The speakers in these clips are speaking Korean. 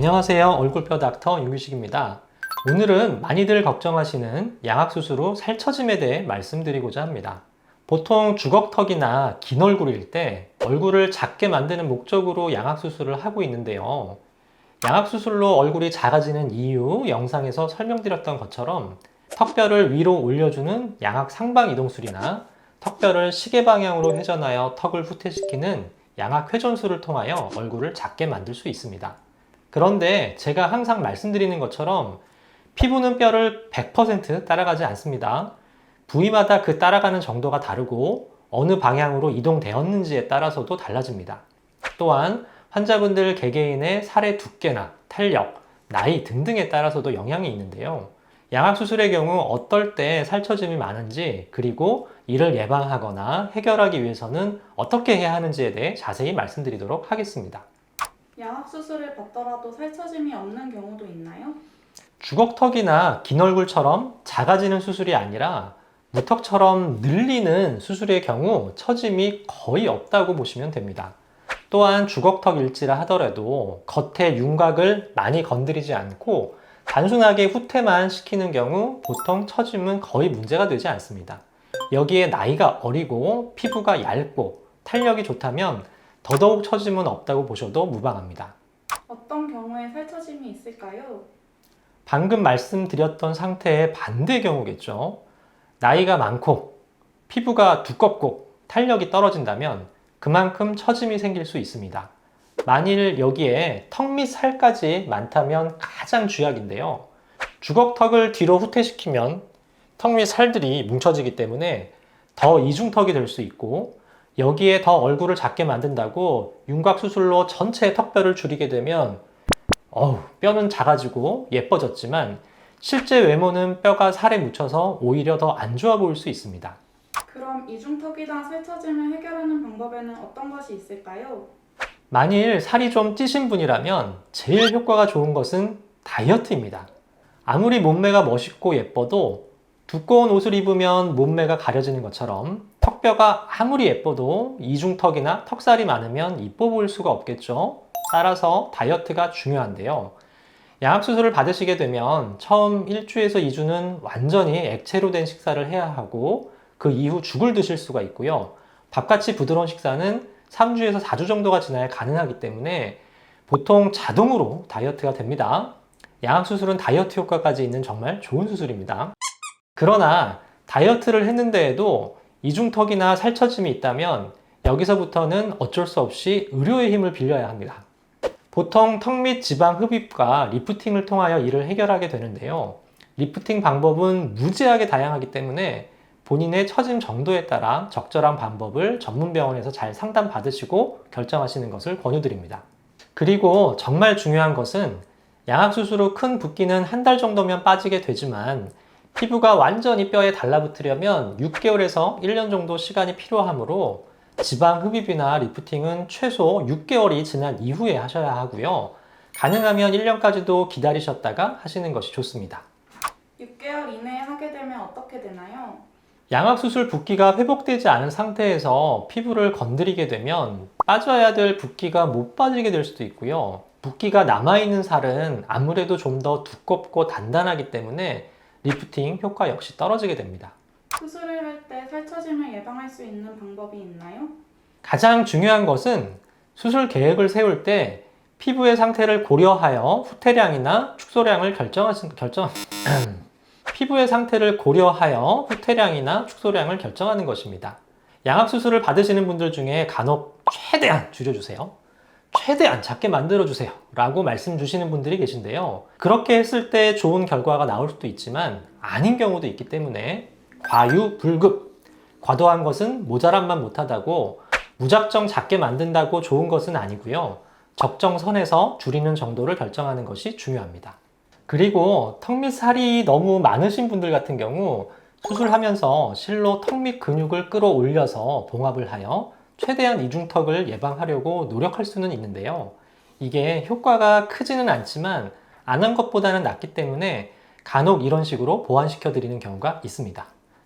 안녕하세요. 얼굴뼈 닥터 유규식입니다. 오늘은 많이들 걱정하시는 양악수술 후 살처짐에 대해 말씀드리고자 합니다. 보통 주걱턱이나 긴 얼굴일 때 얼굴을 작게 만드는 목적으로 양악수술을 하고 있는데요. 양악수술로 얼굴이 작아지는 이유 영상에서 설명드렸던 것처럼 턱뼈를 위로 올려주는 양악 상방 이동술이나 턱뼈를 시계 방향으로 회전하여 턱을 후퇴시키는 양악 회전술을 통하여 얼굴을 작게 만들 수 있습니다. 그런데 제가 항상 말씀드리는 것처럼 피부는 뼈를 100% 따라가지 않습니다. 부위마다 그 따라가는 정도가 다르고 어느 방향으로 이동되었는지에 따라서도 달라집니다. 또한 환자분들 개개인의 살의 두께나 탄력, 나이 등등에 따라서도 영향이 있는데요. 양악수술의 경우 어떨 때 살처짐이 많은지, 그리고 이를 예방하거나 해결하기 위해서는 어떻게 해야 하는지에 대해 자세히 말씀드리도록 하겠습니다. 양악수술을 받더라도 살처짐이 없는 경우도 있나요? 주걱턱이나 긴 얼굴처럼 작아지는 수술이 아니라 무턱처럼 늘리는 수술의 경우 처짐이 거의 없다고 보시면 됩니다. 또한 주걱턱 일지라 하더라도 겉의 윤곽을 많이 건드리지 않고 단순하게 후퇴만 시키는 경우 보통 처짐은 거의 문제가 되지 않습니다. 여기에 나이가 어리고 피부가 얇고 탄력이 좋다면 더더욱 처짐은 없다고 보셔도 무방합니다. 어떤 경우에 살처짐이 있을까요? 방금 말씀드렸던 상태의 반대 경우겠죠. 나이가 많고 피부가 두껍고 탄력이 떨어진다면 그만큼 처짐이 생길 수 있습니다. 만일 여기에 턱 및 살까지 많다면 가장 쥐약인데요. 주걱턱을 뒤로 후퇴시키면 턱 및 살들이 뭉쳐지기 때문에 더 이중턱이 될 수 있고, 여기에 더 얼굴을 작게 만든다고 윤곽 수술로 전체 턱뼈를 줄이게 되면 뼈는 작아지고 예뻐졌지만 실제 외모는 뼈가 살에 묻혀서 오히려 더 안 좋아 보일 수 있습니다. 그럼 이중턱이나 살처짐을 해결하는 방법에는 어떤 것이 있을까요? 만일 살이 좀 찌신 분이라면 제일 효과가 좋은 것은 다이어트입니다. 아무리 몸매가 멋있고 예뻐도 두꺼운 옷을 입으면 몸매가 가려지는 것처럼 턱뼈가 아무리 예뻐도 이중턱이나 턱살이 많으면 이뻐 보일 수가 없겠죠. 따라서 다이어트가 중요한데요. 양악수술을 받으시게 되면 처음 1주에서 2주는 완전히 액체로 된 식사를 해야 하고 그 이후 죽을 드실 수가 있고요. 밥같이 부드러운 식사는 3주에서 4주 정도가 지나야 가능하기 때문에 보통 자동으로 다이어트가 됩니다. 양악수술은 다이어트 효과까지 있는 정말 좋은 수술입니다. 그러나 다이어트를 했는데에도 이중턱이나 살처짐이 있다면 여기서부터는 어쩔 수 없이 의료의 힘을 빌려야 합니다. 보통 턱 및 지방 흡입과 리프팅을 통하여 이를 해결하게 되는데요. 리프팅 방법은 무지하게 다양하기 때문에 본인의 처짐 정도에 따라 적절한 방법을 전문 병원에서 잘 상담 받으시고 결정하시는 것을 권유드립니다. 그리고 정말 중요한 것은 양악수술 후 큰 붓기는 한 달 정도면 빠지게 되지만 피부가 완전히 뼈에 달라붙으려면 6개월에서 1년 정도 시간이 필요하므로 지방 흡입이나 리프팅은 최소 6개월이 지난 이후에 하셔야 하고요. 가능하면 1년까지도 기다리셨다가 하시는 것이 좋습니다. 6개월 이내에 하게 되면 어떻게 되나요? 양악수술 붓기가 회복되지 않은 상태에서 피부를 건드리게 되면 빠져야 될 붓기가 못 빠지게 될 수도 있고요. 붓기가 남아있는 살은 아무래도 좀 더 두껍고 단단하기 때문에 리프팅 효과 역시 떨어지게 됩니다. 수술을 할 때 살처짐을 예방할 수 있는 방법이 있나요? 가장 중요한 것은 수술 계획을 세울 때 피부의 상태를 고려하여 후퇴량이나 축소량을 피부의 상태를 고려하여 후퇴량이나 축소량을 결정하는 것입니다. 양악수술을 받으시는 분들 중에 간혹 최대한 줄여주세요, 최대한 작게 만들어주세요 라고 말씀 주시는 분들이 계신데요. 그렇게 했을 때 좋은 결과가 나올 수도 있지만 아닌 경우도 있기 때문에 과유불급, 과도한 것은 모자란만 못하다고 무작정 작게 만든다고 좋은 것은 아니고요. 적정선에서 줄이는 정도를 결정하는 것이 중요합니다. 그리고 턱 밑 살이 너무 많으신 분들 같은 경우 수술하면서 실로 턱 밑 근육을 끌어올려서 봉합을 하여 최대한 이중턱을 예방하려고 노력할 수는 있는데요. 이게 효과가 크지는 않지만 안 한 것보다는 낫기 때문에 간혹 이런 식으로 보완시켜 드리는 경우가 있습니다.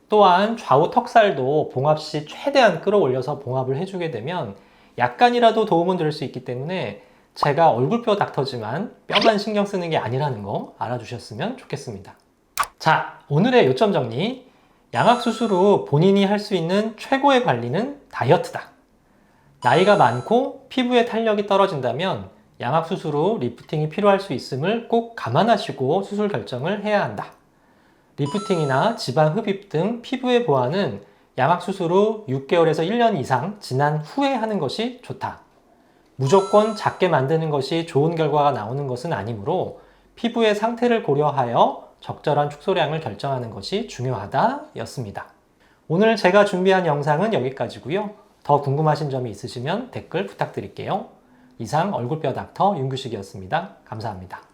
또한 좌우 턱살도 봉합 시 최대한 끌어올려서 봉합을 해주게 되면 약간이라도 도움은 될 수 있기 때문에 제가 얼굴뼈 닥터지만 뼈만 신경 쓰는 게 아니라는 거 알아주셨으면 좋겠습니다. 자, 오늘의 요점 정리. 양악수술 후 본인이 할 수 있는 최고의 관리는 다이어트다. 나이가 많고 피부의 탄력이 떨어진다면 양악수술 후 리프팅이 필요할 수 있음을 꼭 감안하시고 수술 결정을 해야 한다. 리프팅이나 지방 흡입 등 피부의 보완은 양악수술 후 6개월에서 1년 이상 지난 후에 하는 것이 좋다. 무조건 작게 만드는 것이 좋은 결과가 나오는 것은 아니므로 피부의 상태를 고려하여 적절한 축소량을 결정하는 것이 중요하다 였습니다. 오늘 제가 준비한 영상은 여기까지고요. 더 궁금하신 점이 있으시면 댓글 부탁드릴게요. 이상 얼굴뼈 닥터 윤규식이었습니다. 감사합니다.